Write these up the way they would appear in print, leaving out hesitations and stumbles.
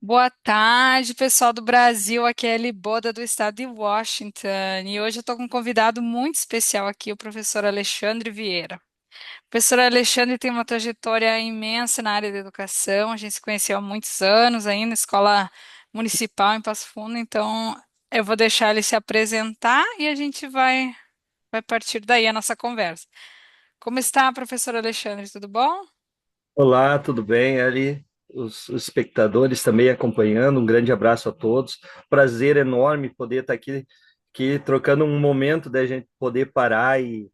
Boa tarde, pessoal do Brasil. Aqui é a Eli Boda, do estado de Washington. E hoje eu estou com um convidado muito especial aqui, o professor Alexandre Vieira. O professor Alexandre tem uma trajetória imensa na área da educação. A gente se conheceu há muitos anos aí na escola municipal em Passo Fundo. Então, eu vou deixar ele se apresentar e a gente vai partir daí a nossa conversa. Como está, professor Alexandre? Tudo bom? Olá, tudo bem, Ali? Os espectadores também acompanhando, um grande abraço a todos. Prazer enorme poder estar aqui trocando um momento da gente poder parar e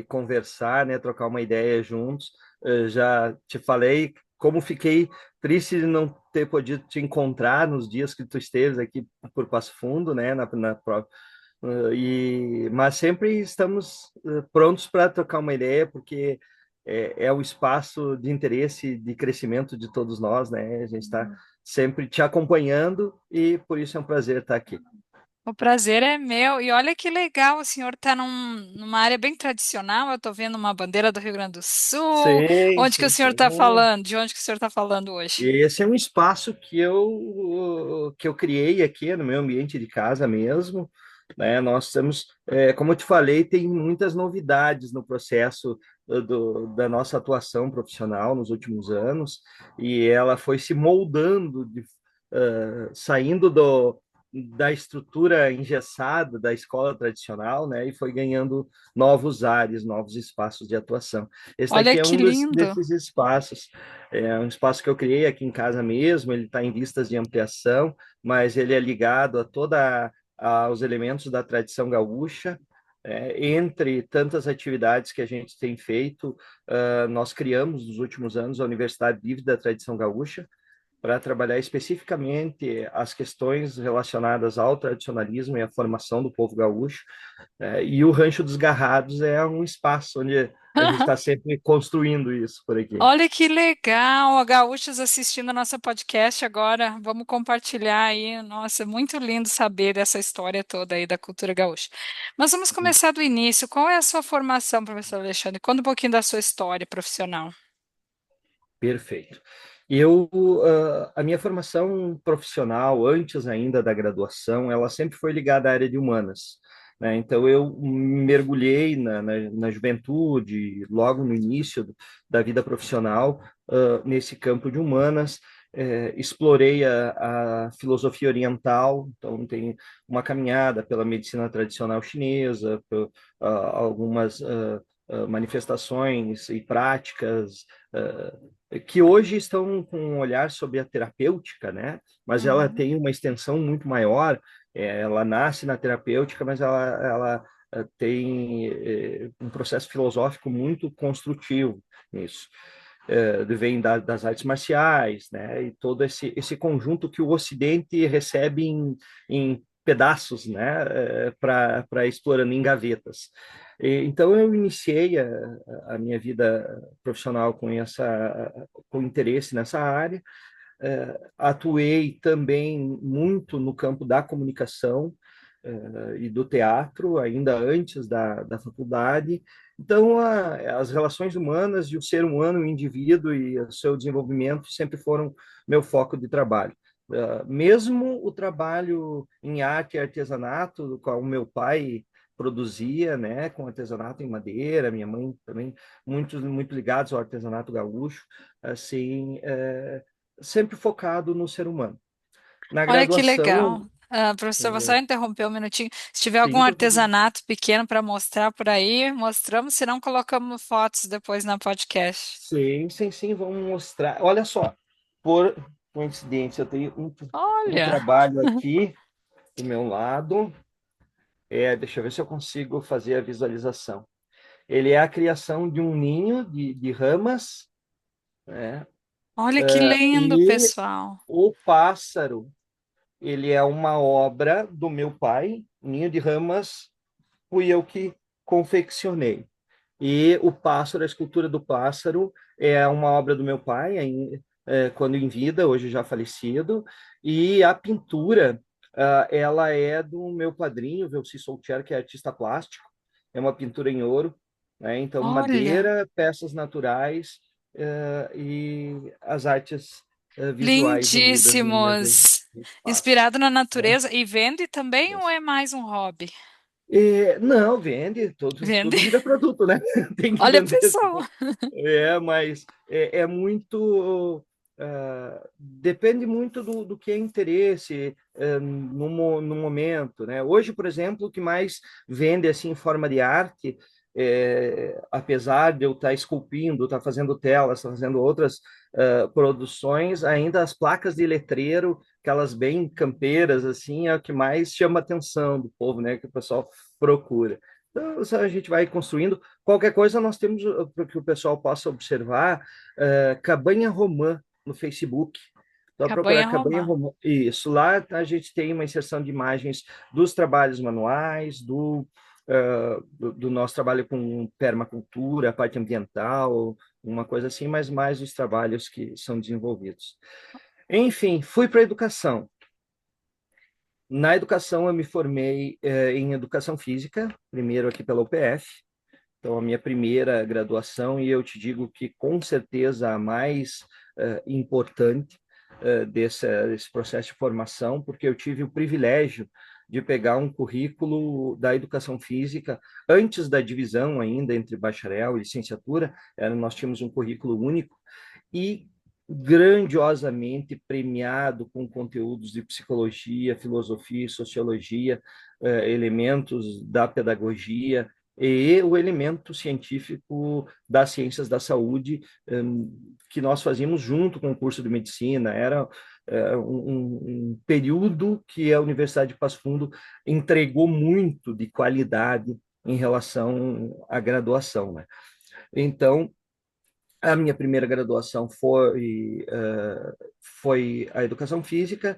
conversar, né? Trocar uma ideia juntos. Já te falei como fiquei triste de não ter podido te encontrar nos dias que tu esteves aqui por Passo Fundo, né? Mas sempre estamos prontos para trocar uma ideia, porque é o espaço de interesse, de crescimento de todos nós, né? A gente está sempre te acompanhando e por isso é um prazer estar aqui. O prazer é meu. E olha que legal, o senhor está numa área bem tradicional. Eu estou vendo uma bandeira do Rio Grande do Sul. Sim, Onde que o sim, senhor está sim. falando? De onde que o senhor está falando hoje? E esse é um espaço que eu criei aqui no meu ambiente de casa mesmo, né? Nós temos, como eu te falei, tem muitas novidades no processo da nossa atuação profissional nos últimos anos, e ela foi se moldando, saindo da estrutura engessada da escola tradicional, né? E foi ganhando novos ares, novos espaços de atuação. Esse Olha daqui é que um lindo. desses espaços. É um espaço que eu criei aqui em casa mesmo, ele está em vistas de ampliação, mas ele é ligado a aos elementos da tradição gaúcha. Entre tantas atividades que a gente tem feito, nós criamos nos últimos anos a Universidade Livre da Tradição Gaúcha, para trabalhar especificamente as questões relacionadas ao tradicionalismo e à formação do povo gaúcho. E o Rancho dos Garrados é um espaço onde a gente está sempre construindo isso por aqui. Olha que legal, a gaúchos assistindo a nossa podcast agora. Vamos compartilhar aí. Nossa, muito lindo saber dessa história toda aí da cultura gaúcha. Mas vamos começar do início. Qual é a sua formação, professor Alexandre? Conta um pouquinho da sua história profissional. Perfeito. A minha formação profissional, antes ainda da graduação, ela sempre foi ligada à área de humanas, né? Então, eu mergulhei na juventude, logo no início da vida profissional, nesse campo de humanas, explorei a filosofia oriental, então, tem uma caminhada pela medicina tradicional chinesa, algumas manifestações e práticas que hoje estão com um olhar sobre a terapêutica, né? Mas ela Uhum. tem uma extensão muito maior. Ela nasce na terapêutica, mas ela tem um processo filosófico muito construtivo nisso. Vem das artes marciais, né? E todo esse conjunto que o Ocidente recebe em pedaços, né? Para explorando em gavetas. Então eu iniciei a minha vida profissional com interesse nessa área. Atuei também muito no campo da comunicação e do teatro, ainda antes da faculdade. Então, as relações humanas e o ser humano, o indivíduo e o seu desenvolvimento sempre foram meu foco de trabalho. Mesmo o trabalho em arte e artesanato, do qual o meu pai produzia, né, com artesanato em madeira, minha mãe também, muito ligados ao artesanato gaúcho, assim, sempre focado no ser humano. Na Olha que graduação, legal. Ah, professor, vou só interromper um minutinho. Se tiver algum sim, artesanato pequeno para mostrar por aí, mostramos, se não, colocamos fotos depois na podcast. sim, vamos mostrar. Olha só, por coincidência, eu tenho um Olha, trabalho aqui do meu lado. Deixa eu ver se eu consigo fazer a visualização. Ele é a criação de um ninho de ramas, né? olha que lindo, E pessoal. o pássaro, ele é uma obra do meu pai. Ninho de ramas fui eu que confeccionei. E o pássaro, a escultura do pássaro, é uma obra do meu pai, quando em vida, hoje já falecido. E a pintura, ela é do meu padrinho, Velci Soltier, que é artista plástico. É uma pintura em ouro, né? Então, Olha, madeira, peças naturais, e as artes. visuais unidas em um mesmo Lindíssimos. espaço. Inspirado na Né? natureza. E vende também ou Isso. é mais um hobby? Não, vende, Vende. tudo vira produto, né? Tem que Olha a vender. pessoa. Mas é muito. Depende muito do que é interesse no momento, né? Hoje, por exemplo, o que mais vende assim em forma de arte, apesar de eu estar esculpindo, estar fazendo telas, estar fazendo outras produções, ainda as placas de letreiro, aquelas bem campeiras, assim, é o que mais chama a atenção do povo, né? Que o pessoal procura. Então, a gente vai construindo. Qualquer coisa, nós temos para que o pessoal possa observar Cabanha Romã no Facebook. Só procurar Cabanha Cabanha Romã. Romã. Isso, lá a gente tem uma inserção de imagens dos trabalhos manuais, do nosso trabalho com permacultura, a parte ambiental, uma coisa assim, mas mais os trabalhos que são desenvolvidos. Enfim, fui para a educação. Na educação, eu me formei em educação física, primeiro aqui pela UPF. Então, a minha primeira graduação, e eu te digo que com certeza a mais importante desse processo de formação, porque eu tive o privilégio de pegar um currículo da educação física antes da divisão ainda entre bacharel e licenciatura, nós tínhamos um currículo único, e grandiosamente premiado com conteúdos de psicologia, filosofia, sociologia, elementos da pedagogia e o elemento científico das ciências da saúde que nós fazíamos junto com o curso de medicina. Era um período que a Universidade de Passo Fundo entregou muito de qualidade em relação à graduação, né? Então, a minha primeira graduação foi a educação física.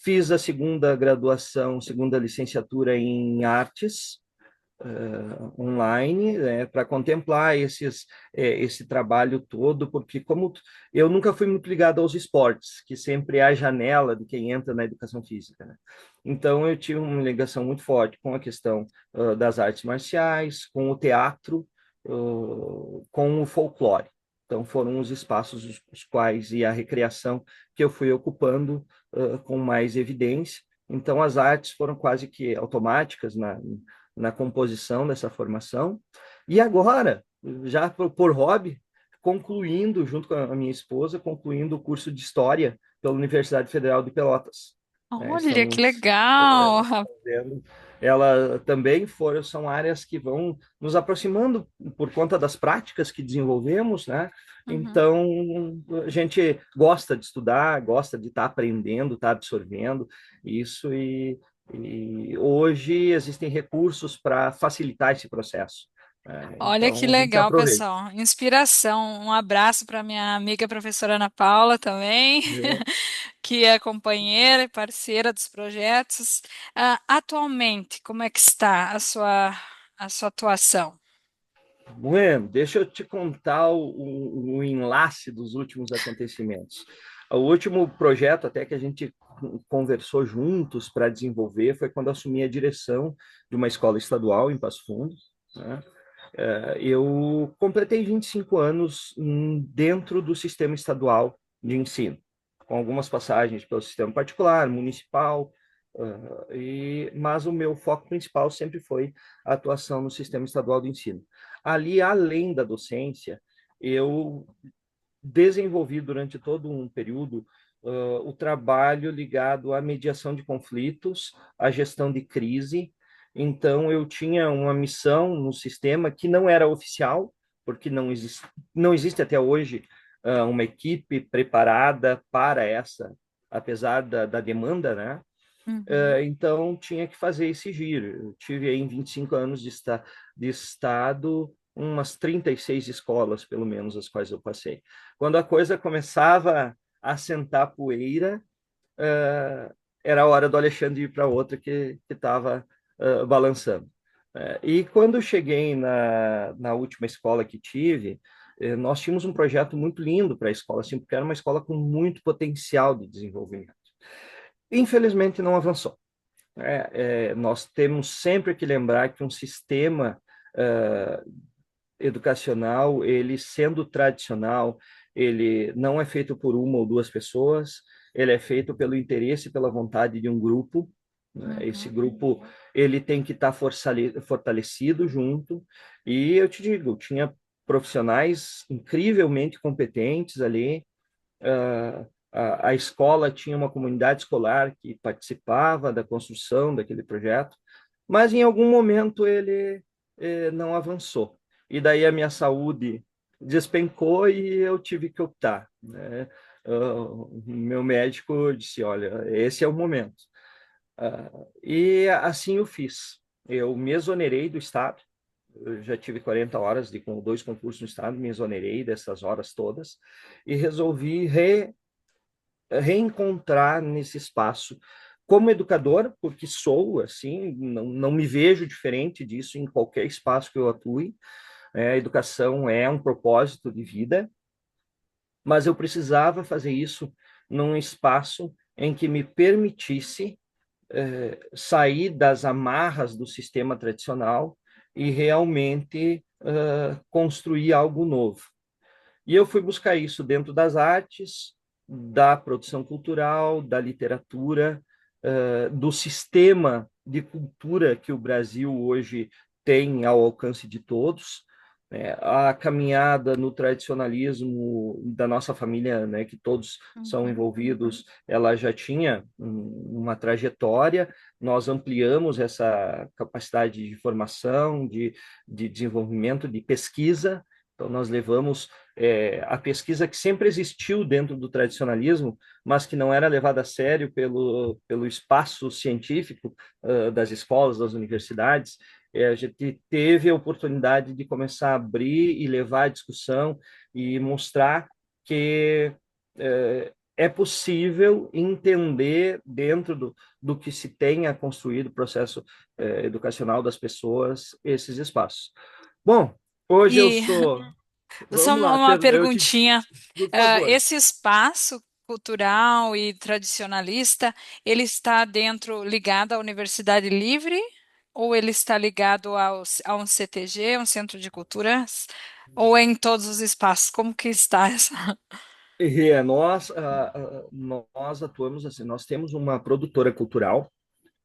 Fiz a segunda graduação, segunda licenciatura em artes online, né, para contemplar esse trabalho todo, porque como eu nunca fui muito ligado aos esportes, que sempre é a janela de quem entra na educação física, né? Então eu tive uma ligação muito forte com a questão das artes marciais, com o teatro, com o folclore. Então foram os espaços os quais e a recreação que eu fui ocupando com mais evidência. Então as artes foram quase que automáticas na composição dessa formação. E agora, já por hobby, concluindo, junto com a minha esposa, concluindo o curso de História pela Universidade Federal de Pelotas. Olha, que Estamos legal. fazendo. Ela também são áreas que vão nos aproximando por conta das práticas que desenvolvemos, né? Uhum. Então, a gente gosta de estudar, gosta de estar aprendendo, estar absorvendo isso, e hoje existem recursos para facilitar esse processo. Olha que Então, a gente legal, aproveita. pessoal. Inspiração. Um abraço para minha amiga professora Ana Paula também, que é companheira e parceira dos projetos. Atualmente, como é que está a sua atuação? Bueno, deixa eu te contar o enlace dos últimos acontecimentos. O último projeto, até que a gente conversou juntos para desenvolver, foi quando assumi a direção de uma escola estadual em Passo Fundo, né? Eu completei 25 anos dentro do sistema estadual de ensino, com algumas passagens pelo sistema particular, municipal, mas o meu foco principal sempre foi a atuação no sistema estadual de ensino. Ali, além da docência, eu desenvolvi durante todo um período o trabalho ligado à mediação de conflitos, à gestão de crise. Então, eu tinha uma missão no sistema que não era oficial, porque não existe até hoje uma equipe preparada para essa, apesar da demanda, né? Uhum. Então, tinha que fazer esse giro. Eu tive aí em 25 anos de estado umas 36 escolas, pelo menos, as quais eu passei. Quando a coisa começava a sentar poeira, uh, era a hora do Alexandre ir para outra que estava balançando. E quando eu cheguei na última escola que tive, nós tínhamos um projeto muito lindo para a escola, assim, porque era uma escola com muito potencial de desenvolvimento. Infelizmente, não avançou. Nós temos sempre que lembrar que um sistema educacional, ele sendo tradicional, ele não é feito por uma ou duas pessoas, ele é feito pelo interesse e pela vontade de um grupo, né? Esse Uhum. grupo ele tem que estar fortalecido junto, e eu te digo, tinha profissionais incrivelmente competentes ali. A escola tinha uma comunidade escolar que participava da construção daquele projeto, mas em algum momento ele não avançou. E daí a minha saúde despencou e eu tive que optar, né? Meu médico disse: olha, esse é o momento. E assim eu fiz. Eu me exonerei do Estado. Eu já tive 40 horas de com dois concursos no Estado, me exonerei dessas horas todas e resolvi reencontrar nesse espaço como educador, porque sou assim, não me vejo diferente disso em qualquer espaço que eu atue. A educação é um propósito de vida, mas eu precisava fazer isso num espaço em que me permitisse sair das amarras do sistema tradicional e realmente construir algo novo. E eu fui buscar isso dentro das artes, da produção cultural, da literatura, do sistema de cultura que o Brasil hoje tem ao alcance de todos. Né? A caminhada no tradicionalismo da nossa família, né, que todos são Uhum. envolvidos, ela já tinha uma trajetória. Nós ampliamos essa capacidade de formação, de desenvolvimento, de pesquisa. Então, nós levamos a pesquisa que sempre existiu dentro do tradicionalismo, mas que não era levada a sério pelo espaço científico das escolas, das universidades. A gente teve a oportunidade de começar a abrir e levar a discussão e mostrar que é possível entender dentro do que se tenha construído o processo educacional das pessoas esses espaços. Bom, hoje eu E sou. só Vamos lá, uma eu te. perguntinha. Por favor. Esse espaço cultural e tradicionalista, ele está dentro, ligado à Universidade Livre, ou ele está ligado a um CTG, um Centro de Culturas, ou é em todos os espaços? Como que está essa? Nós atuamos assim, nós temos uma produtora cultural,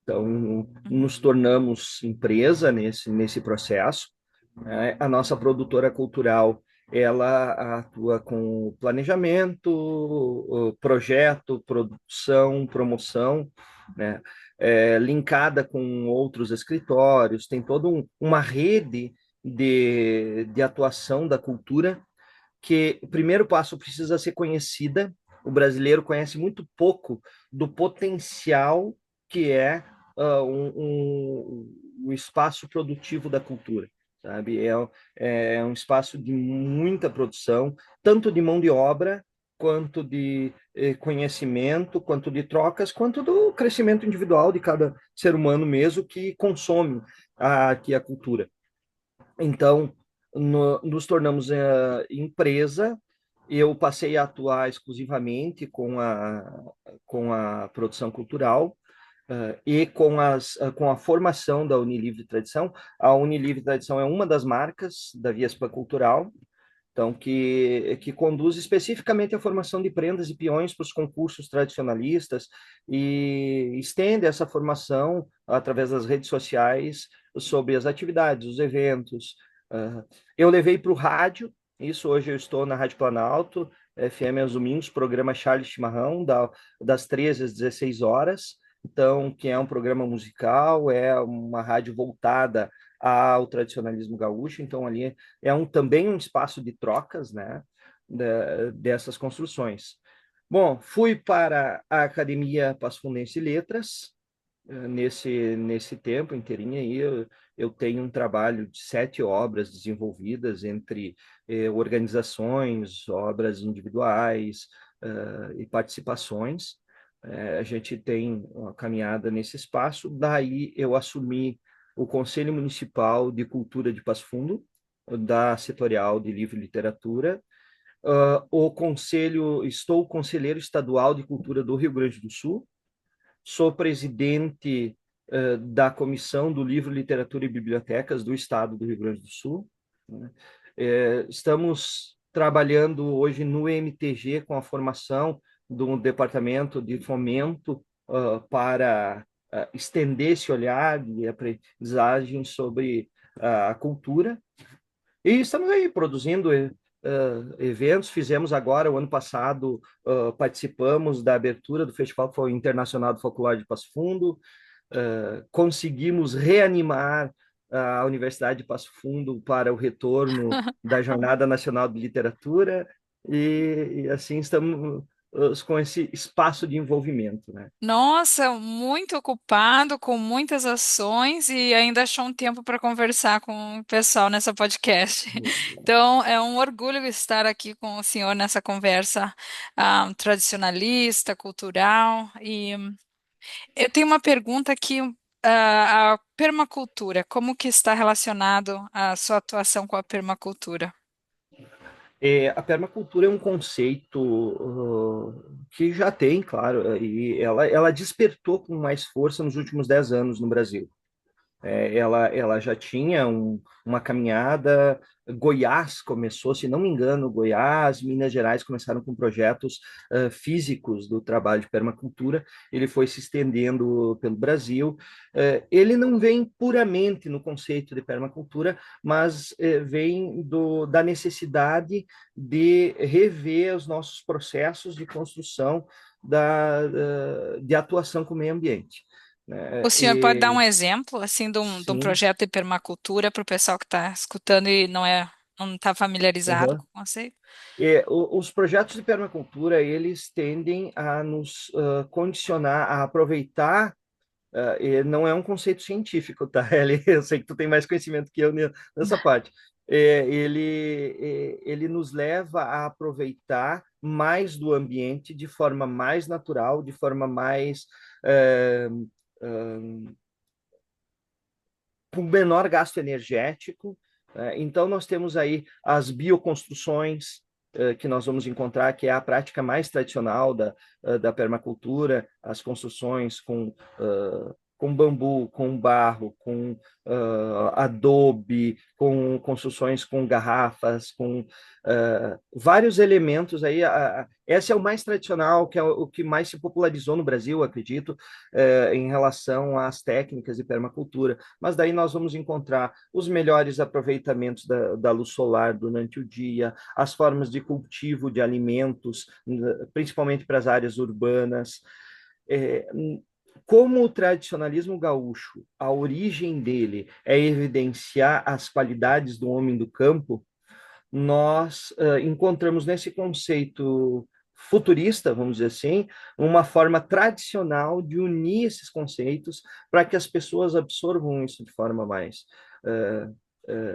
então nos tornamos empresa nesse processo, né? A nossa produtora cultural, ela atua com planejamento, projeto, produção, promoção, né? Linkada com outros escritórios, tem toda uma rede de atuação da cultura, que o primeiro passo precisa ser conhecida. O brasileiro conhece muito pouco do potencial que é o espaço produtivo da cultura, sabe? É um espaço de muita produção, tanto de mão de obra, quanto de conhecimento, quanto de trocas, quanto do crescimento individual de cada ser humano mesmo que consome aqui a cultura. Então, nos tornamos empresa. Eu passei a atuar exclusivamente com a produção cultural e com a formação da Unilivre Tradição. A Unilivre Tradição é uma das marcas da Viespa Cultural, então, que conduz especificamente a formação de prendas e peões para os concursos tradicionalistas e estende essa formação através das redes sociais sobre as atividades, os eventos. Eu levei para o rádio, isso hoje eu estou na Rádio Planalto, FM aos domingos, programa Charles Chimarrão, das 13 às 16 horas. Então, que é um programa musical, é uma rádio voltada ao tradicionalismo gaúcho, então ali também um espaço de trocas, né, dessas construções. Bom, fui para a Academia Passo Fundense Letras, nesse tempo inteirinho aí, eu tenho um trabalho de 7 obras desenvolvidas entre organizações, obras individuais e participações. A gente tem uma caminhada nesse espaço. Daí eu assumi o Conselho Municipal de Cultura de Passo Fundo, da Setorial de Livro e Literatura. Estou conselheiro estadual de cultura do Rio Grande do Sul, sou presidente da Comissão do Livro, Literatura e Bibliotecas do Estado do Rio Grande do Sul, né? Estamos trabalhando hoje no MTG com a formação do departamento de fomento para estender esse olhar de aprendizagem sobre a cultura. E estamos aí produzindo eventos. Fizemos agora, o ano passado, participamos da abertura do Festival Internacional do Folclore de Passo Fundo. Conseguimos reanimar a Universidade de Passo Fundo para o retorno da Jornada Nacional de Literatura. E assim estamos com esse espaço de envolvimento, né? Nossa, muito ocupado, com muitas ações e ainda achou um tempo para conversar com o pessoal nessa podcast. Então, é um orgulho estar aqui com o senhor nessa conversa tradicionalista, cultural. E eu tenho uma pergunta aqui, a permacultura, como que está relacionado a sua atuação com a permacultura? A permacultura é um conceito que já tem, claro, e ela despertou com mais força nos últimos 10 anos no Brasil. Ela já tinha uma caminhada. Goiás começou, se não me engano, Goiás, Minas Gerais começaram com projetos físicos do trabalho de permacultura. Ele foi se estendendo pelo Brasil. Ele não vem puramente no conceito de permacultura, mas vem da necessidade de rever os nossos processos de construção de atuação com o meio ambiente, né? O senhor pode dar um exemplo, assim, de um Sim. projeto de permacultura para o pessoal que está escutando e não está familiarizado com Uhum. o conceito? Os projetos de permacultura, eles tendem a nos condicionar a aproveitar, e não é um conceito científico, tá? Eu sei que tu tem mais conhecimento que eu nessa parte. Ele nos leva a aproveitar mais do ambiente de forma mais natural, de forma mais é, com menor gasto energético. Então, nós temos aí as bioconstruções, que nós vamos encontrar, que é a prática mais tradicional da permacultura, as construções com bambu, com barro, com adobe, com construções com garrafas, com vários elementos aí. Esse é o mais tradicional, que é o que mais se popularizou no Brasil, acredito, em relação às técnicas de permacultura. Mas daí nós vamos encontrar os melhores aproveitamentos da luz solar durante o dia, as formas de cultivo de alimentos, principalmente para as áreas urbanas. É, como o tradicionalismo gaúcho, a origem dele é evidenciar as qualidades do homem do campo, nós encontramos nesse conceito futurista, vamos dizer assim, uma forma tradicional de unir esses conceitos para que as pessoas absorvam isso de forma mais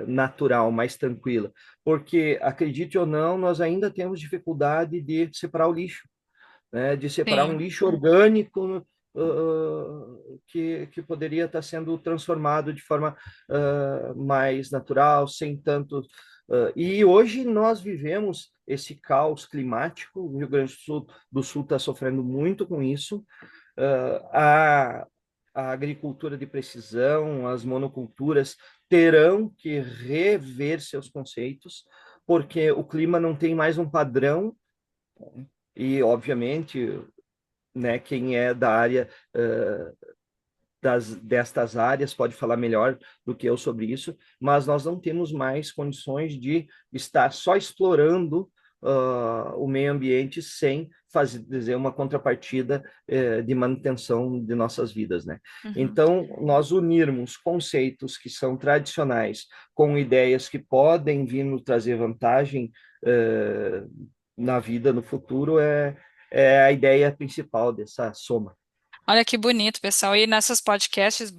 natural, mais tranquila. Porque, acredite ou não, nós ainda temos dificuldade de separar o lixo, né? De separar um Sim. lixo orgânico que poderia estar sendo transformado de forma mais natural, sem tanto. E hoje nós vivemos esse caos climático, o Rio Grande do Sul está sofrendo muito com isso. A, a agricultura de precisão, as monoculturas terão que rever seus conceitos, porque o clima não tem mais um padrão e, obviamente, né, quem é da área destas áreas pode falar melhor do que eu sobre isso, mas nós não temos mais condições de estar só explorando o meio ambiente sem fazer uma contrapartida de manutenção de nossas vidas, né? Uhum. Então, nós unirmos conceitos que são tradicionais com ideias que podem vir nos trazer vantagem na vida, no futuro, é a ideia principal dessa soma. Olha que bonito, pessoal. E nessas podcasts,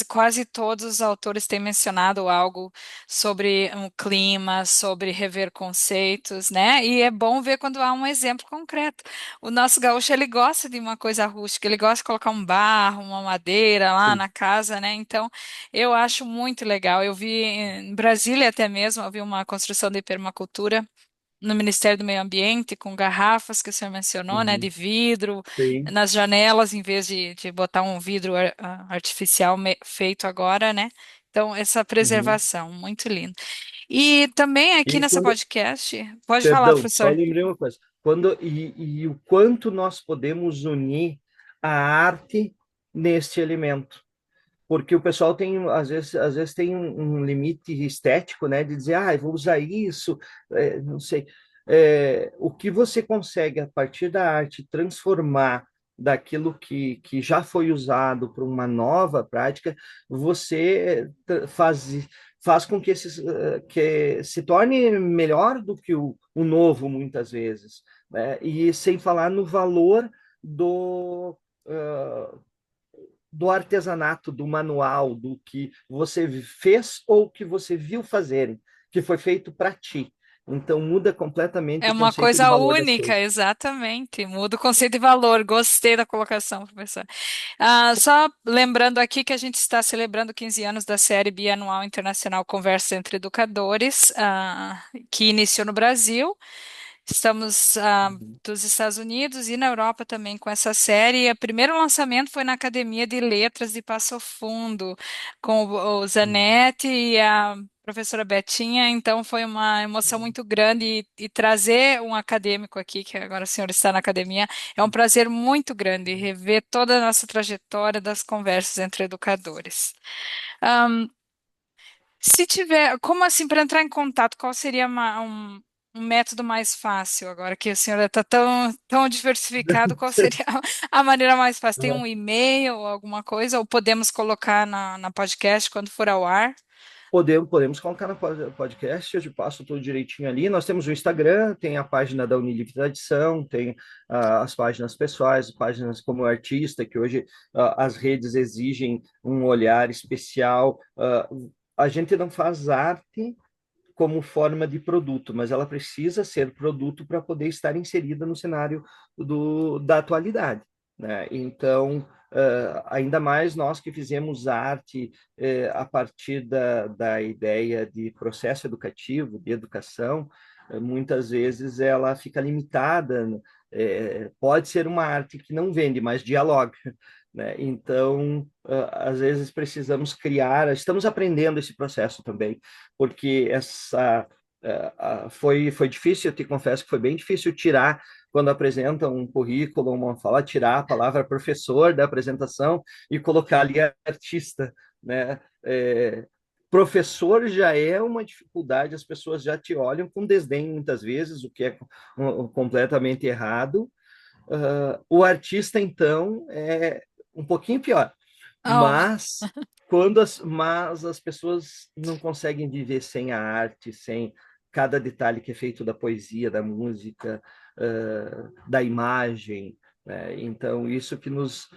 quase todos os autores têm mencionado algo sobre um clima, sobre rever conceitos, né? E é bom ver quando há um exemplo concreto. O nosso gaúcho, ele gosta de uma coisa rústica, ele gosta de colocar um barro, uma madeira lá Sim. na casa, né? Então, eu acho muito legal. Eu vi em Brasília até mesmo, eu vi uma construção de permacultura no Ministério do Meio Ambiente, com garrafas que o senhor mencionou, né, de Uhum. vidro, Sim. nas janelas, em vez de botar um vidro artificial feito agora, né? Então, essa Uhum. preservação, muito lindo. E também aqui E nessa quando, podcast, pode falar, perdão, só professor. lembrei uma coisa. E o quanto nós podemos unir a arte neste elemento. Porque o pessoal tem, às vezes tem um limite estético, né, de dizer, ah, eu vou usar isso, não sei. O que você consegue, a partir da arte, transformar daquilo que já foi usado para uma nova prática, você faz com que, que se torne melhor do que o novo, muitas vezes, né? E sem falar no valor do, uh, do artesanato, do manual, do que você fez ou que você viu fazerem, que foi feito para ti. Então muda completamente É o uma conceito de coisa valor das única, coisas. exatamente. Muda o conceito de valor. Gostei da colocação, professor. Só lembrando aqui que a gente está celebrando 15 anos da série bianual internacional Conversas entre Educadores, que iniciou no Brasil. Estamos Uhum, dos Estados Unidos e na Europa também com essa série. O primeiro lançamento foi na Academia de Letras de Passo Fundo, com o uhum, Zanetti e a professora Betinha. Então foi uma emoção muito grande e trazer um acadêmico aqui, que agora o senhor está na academia, é um prazer muito grande rever toda a nossa trajetória das conversas entre educadores. Se tiver, como assim, para entrar em contato, qual seria um método mais fácil agora que o senhor está tão diversificado? Qual seria a maneira mais fácil? Tem um uhum. e-mail ou alguma coisa? Ou podemos colocar na podcast quando for ao ar? Podemos colocar no podcast, eu te passo tudo direitinho ali. Nós temos o Instagram, tem a página da Unilivre Tradição, tem as páginas pessoais, páginas como artista, que hoje as redes exigem um olhar especial. A gente não faz arte como forma de produto, mas ela precisa ser produto para poder estar inserida no cenário da atualidade, né? Então, ainda mais nós que fizemos arte a partir da ideia de processo educativo, de educação, muitas vezes ela fica limitada, pode ser uma arte que não vende, mas dialoga, né? Então, às vezes precisamos criar, estamos aprendendo esse processo também, porque foi difícil, eu te confesso que foi bem difícil tirar, quando apresenta um currículo, uma fala, tirar a palavra professor da apresentação e colocar ali artista, né? Professor já é uma dificuldade, as pessoas já te olham com desdém muitas vezes, o que é completamente errado. O artista, então, é um pouquinho pior, Oh, mas mas as pessoas não conseguem viver sem a arte, sem cada detalhe que é feito da poesia, da música, da imagem, né? Então, isso que nos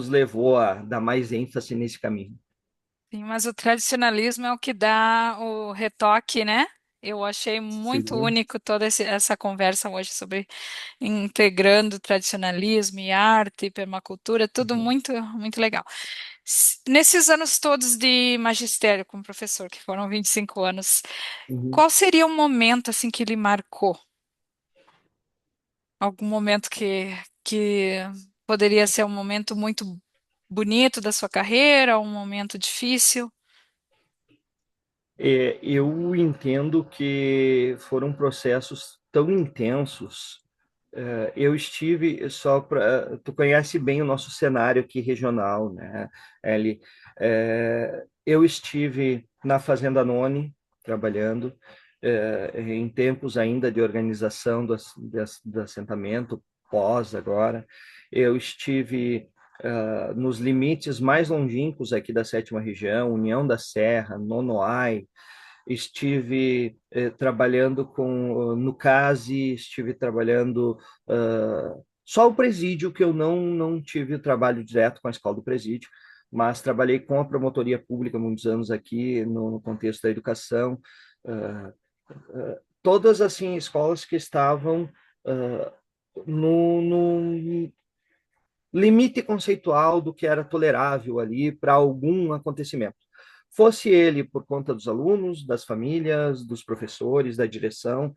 levou a dar mais ênfase nesse caminho. sim, mas o tradicionalismo é o que dá o retoque, né? Eu achei muito Sim. único toda essa conversa hoje sobre integrando tradicionalismo e arte, permacultura, tudo Uhum. muito, muito legal. Nesses anos todos de magistério como professor, que foram 25 anos, Uhum. qual seria o momento assim que lhe marcou? Algum momento que poderia ser um momento muito bonito da sua carreira, um momento difícil? Eu entendo que foram processos tão intensos. Eu estive só para. Tu conhece bem o nosso cenário aqui regional, né, Eli? Eu estive na Fazenda None, trabalhando, em tempos ainda de organização do assentamento, pós agora. Eu estive nos limites mais longínquos aqui da sétima região, União da Serra, Nonoai, estive trabalhando no CASE, estive trabalhando só o presídio, que eu não tive o trabalho direto com a escola do presídio, mas trabalhei com a promotoria pública muitos anos aqui no contexto da educação, uh, todas assim escolas que estavam uh, no limite conceitual do que era tolerável ali para algum acontecimento. Fosse ele por conta dos alunos, das famílias, dos professores, da direção,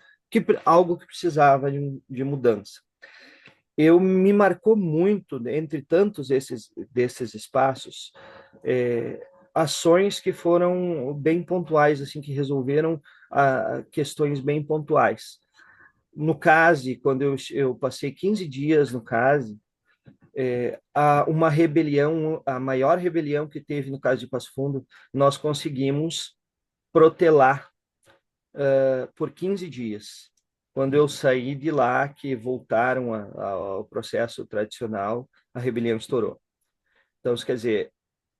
algo que precisava de mudança. Eu me marcou muito, entre tantos desses espaços, ações que foram bem pontuais, assim, que resolveram a questões bem pontuais. No CASE, quando eu passei 15 dias no CASE, uma rebelião, a maior rebelião que teve no caso de Passo Fundo, nós conseguimos protelar por 15 dias. Quando eu saí de lá, que voltaram ao processo tradicional, a rebelião estourou. Então, isso quer dizer,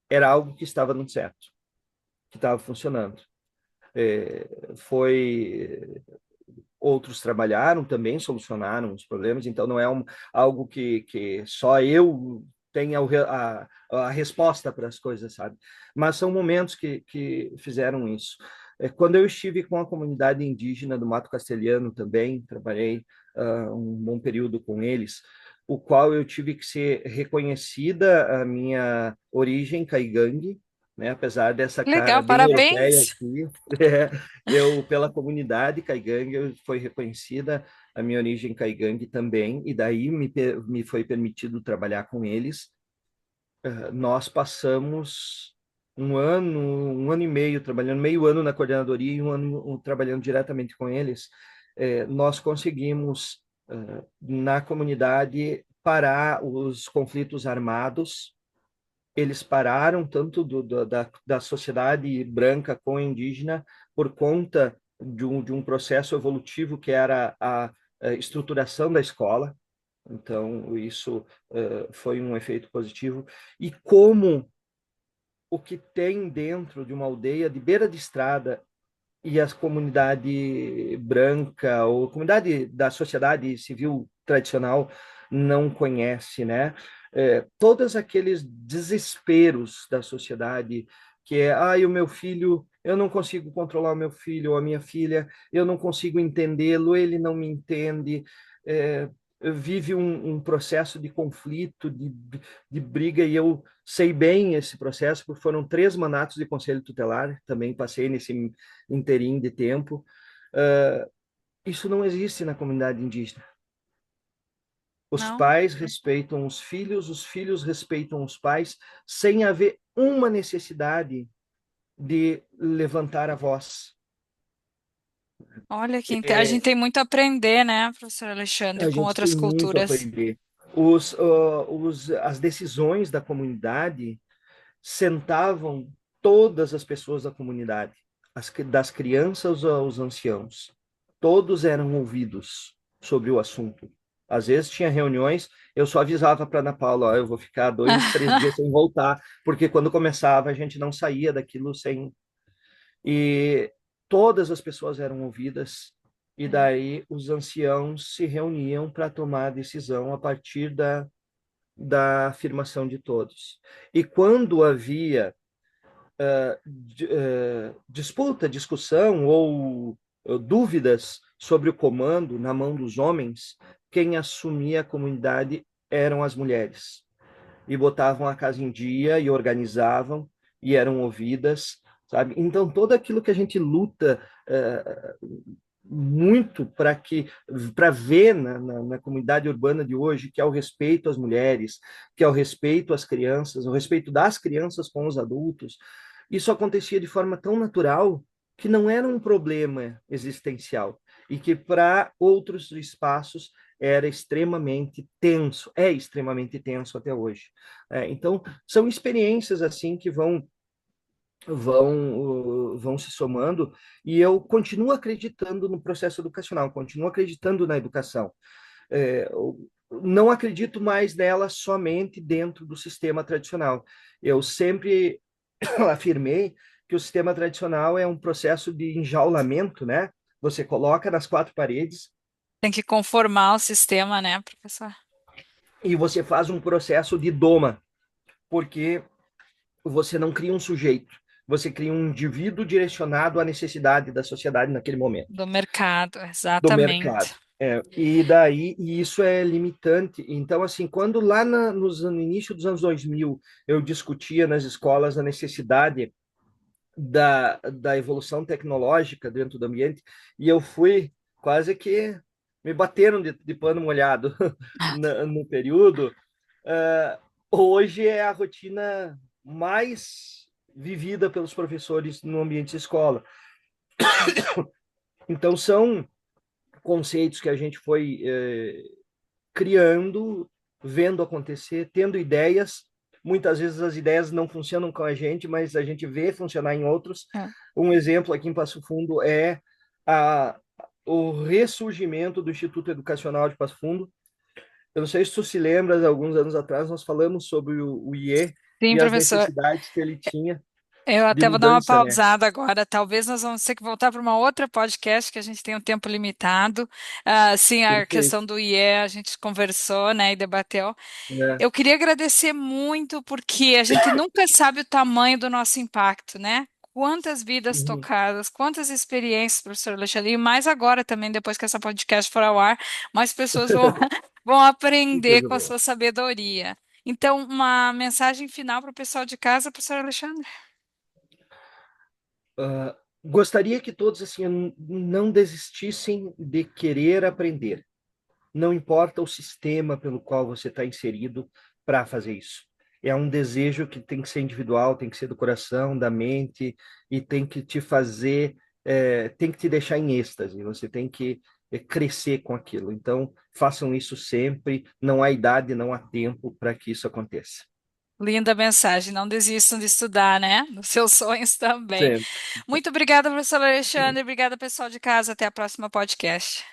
era algo que estava dando certo, que estava funcionando. Foi outros trabalharam também, solucionaram os problemas, então não é algo que só eu tenha a resposta para as coisas, sabe? Mas são momentos que fizeram isso. Quando eu estive com a comunidade indígena do Mato Castelhano também, trabalhei um bom período com eles, o qual eu tive que ser reconhecida a minha origem caigangue, né? Apesar dessa cara Legal, bem europeia parabéns. aqui, pela comunidade caigangue, foi reconhecida a minha origem caigangue também, e daí me foi permitido trabalhar com eles. Nós passamos um ano e meio trabalhando, meio ano na coordenadoria e um ano trabalhando diretamente com eles. Nós conseguimos, na comunidade, parar os conflitos armados. Eles pararam tanto da sociedade branca com a indígena por conta de um processo evolutivo que era a estruturação da escola. Então, isso foi um efeito positivo. E como o que tem dentro de uma aldeia de beira de estrada e a comunidade branca ou a comunidade da sociedade civil tradicional não conhece, né? Todos aqueles desesperos da sociedade que é, o meu filho, eu não consigo controlar o meu filho ou a minha filha, eu não consigo entendê-lo, ele não me entende, é, vive um processo de conflito, de briga, e eu sei bem esse processo, porque foram 3 mandatos de conselho tutelar, também passei nesse interim de tempo. Uh, isso não existe na comunidade indígena. Os Não? pais respeitam os filhos respeitam os pais, sem haver uma necessidade de levantar a voz. A gente É, tem muito a aprender, né, professor Alexandre, a com gente tem outras muito a culturas. aprender. As decisões da comunidade sentavam todas as pessoas da comunidade, das crianças aos anciãos. Todos eram ouvidos sobre o assunto. Às vezes tinha reuniões, eu só avisava para Ana Paula, ó, eu vou ficar 2, 3 dias sem voltar, porque quando começava a gente não saía daquilo sem. E todas as pessoas eram ouvidas, e daí os anciãos se reuniam para tomar a decisão a partir da afirmação de todos. E quando havia disputa, discussão ou dúvidas sobre o comando na mão dos homens, quem assumia a comunidade eram as mulheres. E botavam a casa em dia e organizavam e eram ouvidas, sabe? Então, todo aquilo que a gente luta muito para ver na comunidade urbana de hoje, que é o respeito às mulheres, que é o respeito às crianças, o respeito das crianças com os adultos, isso acontecia de forma tão natural que não era um problema existencial e que para outros espaços era extremamente tenso, é extremamente tenso até hoje. Então, são experiências assim que vão se somando, e eu continuo acreditando no processo educacional, continuo acreditando na educação. Não acredito mais nela somente dentro do sistema tradicional. Eu sempre afirmei que o sistema tradicional é um processo de enjaulamento, né? Você coloca nas 4 paredes Tem que conformar o sistema, né, professor? e você faz um processo de doma, porque você não cria um sujeito, você cria um indivíduo direcionado à necessidade da sociedade naquele momento, Do mercado, do mercado. exatamente. E daí, e isso é limitante. Então, assim, quando lá no início dos anos 2000 eu discutia nas escolas a necessidade da evolução tecnológica dentro do ambiente, e eu fui quase que me bateram de pano molhado no período. Hoje é a rotina mais vivida pelos professores no ambiente de escola. Então, são conceitos que a gente foi criando, vendo acontecer, tendo ideias. Muitas vezes as ideias não funcionam com a gente, mas a gente vê funcionar em outros. É. Um exemplo aqui em Passo Fundo é a, o ressurgimento do Instituto Educacional de Passo Fundo. Eu não sei se tu se lembra, alguns anos atrás nós falamos sobre o IE Sim, e as professor. necessidades que ele tinha Eu de até vou dar uma mudança, né? pausada agora. Talvez nós vamos ter que voltar para uma outra podcast que a gente tem um tempo limitado. Sim, a questão Perfeito. do IE a gente conversou, né, e debateu. Né? Eu queria agradecer muito porque a gente nunca sabe o tamanho do nosso impacto, né? Quantas vidas Uhum. tocadas, quantas experiências, professor Alexandre, e mais agora também, depois que essa podcast for ao ar, mais pessoas vão, vão Que aprender coisa com a boa. sua sabedoria. Então, uma mensagem final para o pessoal de casa, professor Alexandre? Gostaria que todos assim não desistissem de querer aprender. Não importa o sistema pelo qual você está inserido para fazer isso. É um desejo que tem que ser individual, tem que ser do coração, da mente, e tem que te fazer, tem que te deixar em êxtase. Você tem que crescer com aquilo. Então, façam isso sempre. Não há idade, não há tempo para que isso aconteça. Linda mensagem. Não desistam de estudar, né? Nos seus sonhos também. Sempre. Muito obrigada, professor Alexandre. Obrigada, pessoal de casa. Até a próxima podcast.